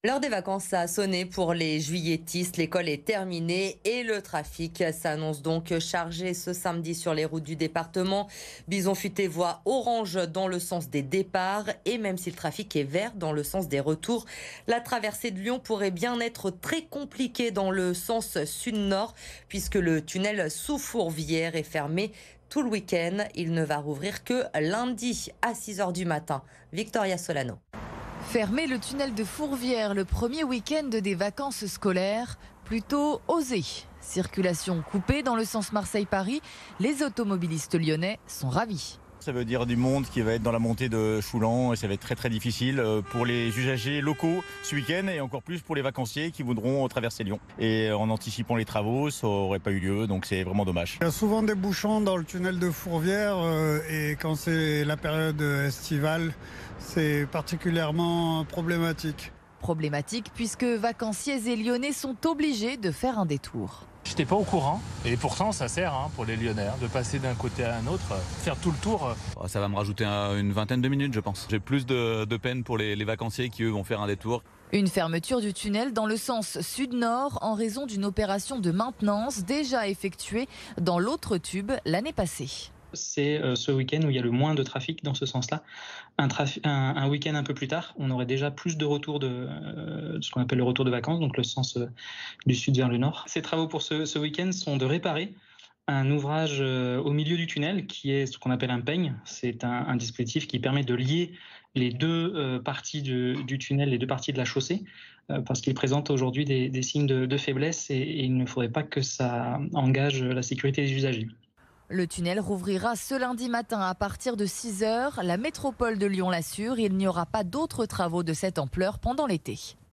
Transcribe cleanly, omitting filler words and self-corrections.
L'heure des vacances a sonné pour les juilletistes. L'école est terminée et le trafic s'annonce donc chargé ce samedi sur les routes du département. Bison Futé voit orange dans le sens des départs et même si le trafic est vert dans le sens des retours, la traversée de Lyon pourrait bien être très compliquée dans le sens sud-nord puisque le tunnel sous Fourvière est fermé tout le week-end. Il ne va rouvrir que lundi à 6 h du matin. Victoria Solano. Fermer le tunnel de Fourvière le premier week-end des vacances scolaires, plutôt osé. Circulation coupée dans le sens Marseille-Paris, les automobilistes lyonnais sont ravis. Ça veut dire du monde qui va être dans la montée de Choulan et ça va être très difficile pour les usagers locaux ce week-end et encore plus pour les vacanciers qui voudront traverser Lyon. Et en anticipant les travaux, ça n'aurait pas eu lieu, donc c'est vraiment dommage. Il y a souvent des bouchons dans le tunnel de Fourvière et quand c'est la période estivale, c'est particulièrement problématique. Problématique puisque vacanciers et lyonnais sont obligés de faire un détour. J'étais pas au courant et pourtant ça sert pour les Lyonnais de passer d'un côté à un autre, faire tout le tour. Ça va me rajouter une vingtaine de minutes je pense. J'ai plus de peine pour les vacanciers qui eux vont faire un détour. Une fermeture du tunnel dans le sens sud-nord en raison d'une opération de maintenance déjà effectuée dans l'autre tube l'année passée. C'est ce week-end où il y a le moins de trafic dans ce sens-là. Un week-end un peu plus tard, on aurait déjà plus de retour de ce qu'on appelle le retour de vacances, donc le sens du sud vers le nord. Ces travaux pour ce week-end sont de réparer un ouvrage au milieu du tunnel qui est ce qu'on appelle un peigne. C'est un dispositif qui permet de lier les deux parties du tunnel, les deux parties de la chaussée, parce qu'il présente aujourd'hui des signes de faiblesse et il ne faudrait pas que ça engage la sécurité des usagers. Le tunnel rouvrira ce lundi matin à partir de 6 h. La métropole de Lyon l'assure, il n'y aura pas d'autres travaux de cette ampleur pendant l'été.